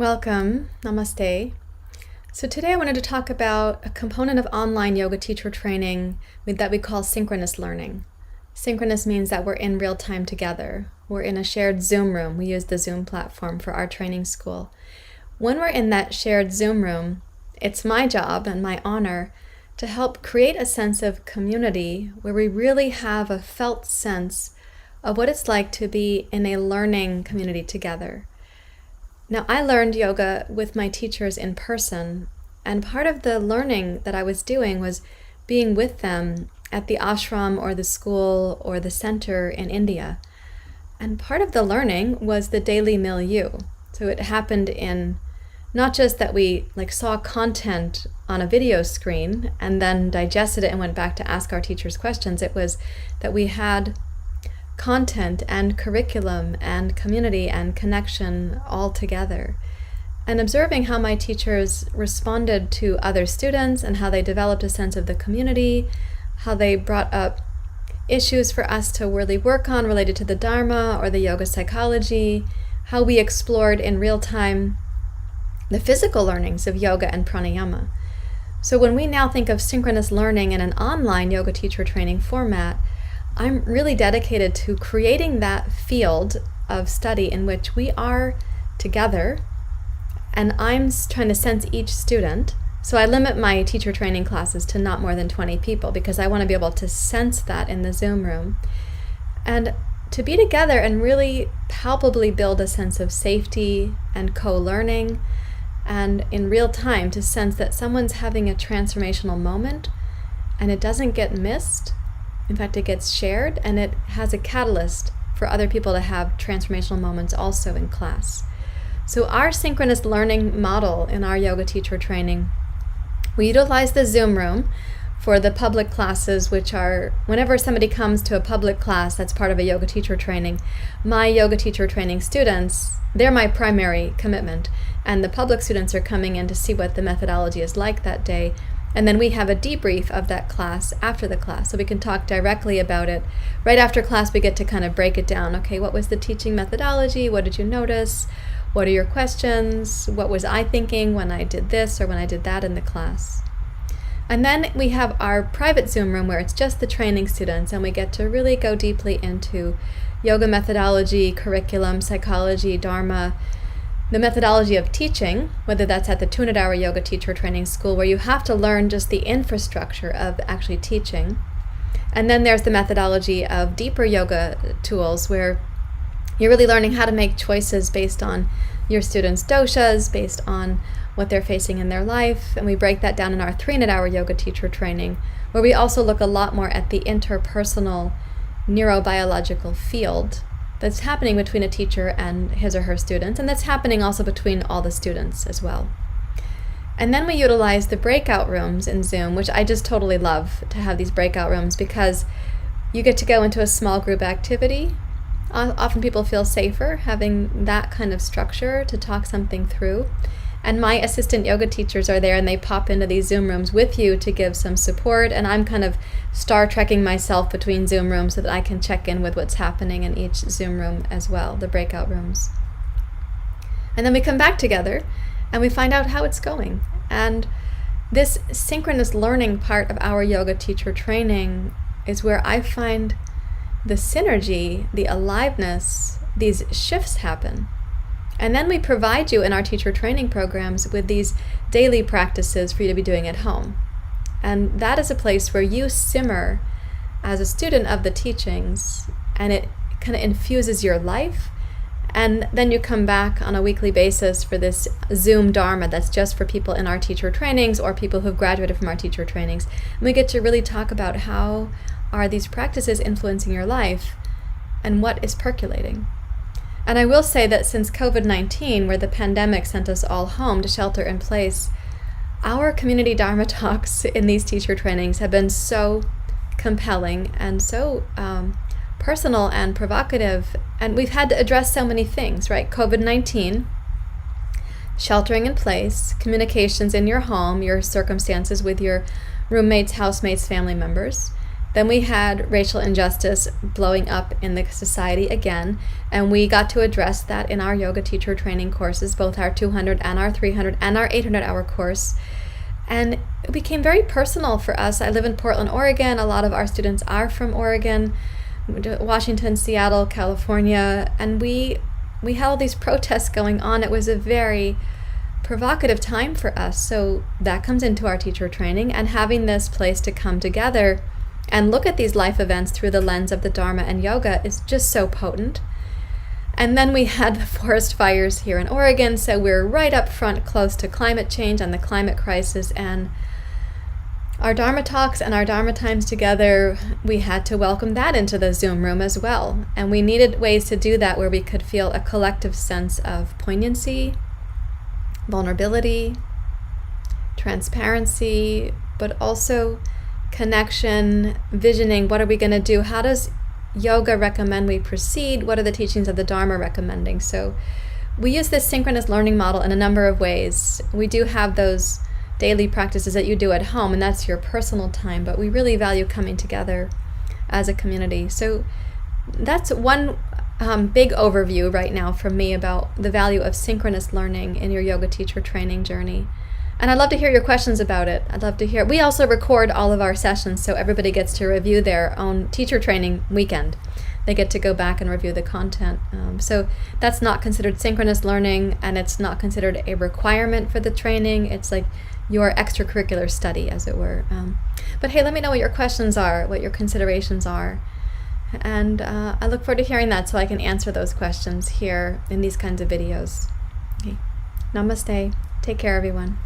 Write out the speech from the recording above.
Welcome. Namaste. So today I wanted to talk about a component of online yoga teacher training that we call synchronous learning. Synchronous means that we're in real time together. We're in a shared Zoom room. We use the Zoom platform for our training school. When we're in that shared Zoom room, it's my job and my honor to help create a sense of community where we really have a felt sense of what it's like to be in a learning community together. Now, I learned yoga with my teachers in person, and part of the learning that I was doing was being with them at the ashram or the school or the center in India. And part of the learning was the daily milieu. So it happened in not just that we saw content on a video screen and then digested it and went back to ask our teachers questions. It was that we had content and curriculum and community and connection all together. And observing how my teachers responded to other students and how they developed a sense of the community, how they brought up issues for us to really work on related to the Dharma or the yoga psychology, how we explored in real time the physical learnings of yoga and pranayama. So when we now think of synchronous learning in an online yoga teacher training format, I'm really dedicated to creating that field of study in which we are together, and I'm trying to sense each student. So I limit my teacher training classes to not more than 20 people because I want to be able to sense that in the Zoom room. And to be together and really palpably build a sense of safety and co-learning, and in real time to sense that someone's having a transformational moment and it doesn't get missed. In fact, it gets shared and it has a catalyst for other people to have transformational moments also in class. So our synchronous learning model in our yoga teacher training, we utilize the Zoom room for the public classes, which are whenever somebody comes to a public class that's part of a yoga teacher training, my yoga teacher training students, they're my primary commitment. And the public students are coming in to see what the methodology is like that day. And then we have a debrief of that class after the class, so we can talk directly about it. Right after class, we get to kind of break it down. Okay, what was the teaching methodology? What did you notice? What are your questions? What was I thinking when I did this or when I did that in the class? And then we have our private Zoom room where it's just the training students, and we get to really go deeply into yoga methodology, curriculum, psychology, Dharma, the methodology of teaching, whether that's at the 200-hour yoga teacher training school where you have to learn just the infrastructure of actually teaching. And then there's the methodology of deeper yoga tools where you're really learning how to make choices based on your students' doshas, based on what they're facing in their life. And we break that down in our 300-hour yoga teacher training, where we also look a lot more at the interpersonal neurobiological field that's happening between a teacher and his or her students, and that's happening also between all the students as well. And then we utilize the breakout rooms in Zoom, which I just totally love to have these breakout rooms because you get to go into a small group activity. Often people feel safer having that kind of structure to talk something through. And my assistant yoga teachers are there and they pop into these Zoom rooms with you to give some support. And I'm kind of Star Trekking myself between Zoom rooms so that I can check in with what's happening in each Zoom room as well, the breakout rooms. And then we come back together and we find out how it's going. And this synchronous learning part of our yoga teacher training is where I find the synergy, the aliveness, these shifts happen. And then we provide you in our teacher training programs with these daily practices for you to be doing at home. And that is a place where you simmer as a student of the teachings, and it kind of infuses your life. And then you come back on a weekly basis for this Zoom Dharma that's just for people in our teacher trainings or people who've graduated from our teacher trainings. And we get to really talk about how are these practices influencing your life and what is percolating. And I will say that since COVID-19, where the pandemic sent us all home to shelter in place, our community Dharma talks in these teacher trainings have been so compelling and so personal and provocative. And we've had to address so many things, right? COVID-19, sheltering in place, communications in your home, your circumstances with your roommates, housemates, family members. Then we had racial injustice blowing up in the society again, and we got to address that in our yoga teacher training courses, both our 200 and our 300 and our 800-hour course. And it became very personal for us. I live in Portland, Oregon. A lot of our students are from Oregon, Washington, Seattle, California, and we had all these protests going on. It was a very provocative time for us. So that comes into our teacher training, and having this place to come together and look at these life events through the lens of the Dharma and yoga is just so potent. And then we had the forest fires here in Oregon, so we're right up front close to climate change and the climate crisis, and our Dharma talks and our Dharma times together, we had to welcome that into the Zoom room as well. And we needed ways to do that where we could feel a collective sense of poignancy, vulnerability, transparency, but also connection, visioning. What are we going to do? How does yoga recommend we proceed? What are the teachings of the Dharma recommending? So we use this synchronous learning model in a number of ways. We do have those daily practices that you do at home, and that's your personal time, but we really value coming together as a community. So that's one big overview right now from me about the value of synchronous learning in your yoga teacher training journey. And I'd love to hear your questions about it. I'd love to hear. We also record all of our sessions, so everybody gets to review their own teacher training weekend. They get to go back and review the content. So that's not considered synchronous learning, and it's not considered a requirement for the training. It's like your extracurricular study, as it were. But hey, let me know what your questions are, what your considerations are. And I look forward to hearing that so I can answer those questions here in these kinds of videos. Okay. Namaste. Take care, everyone.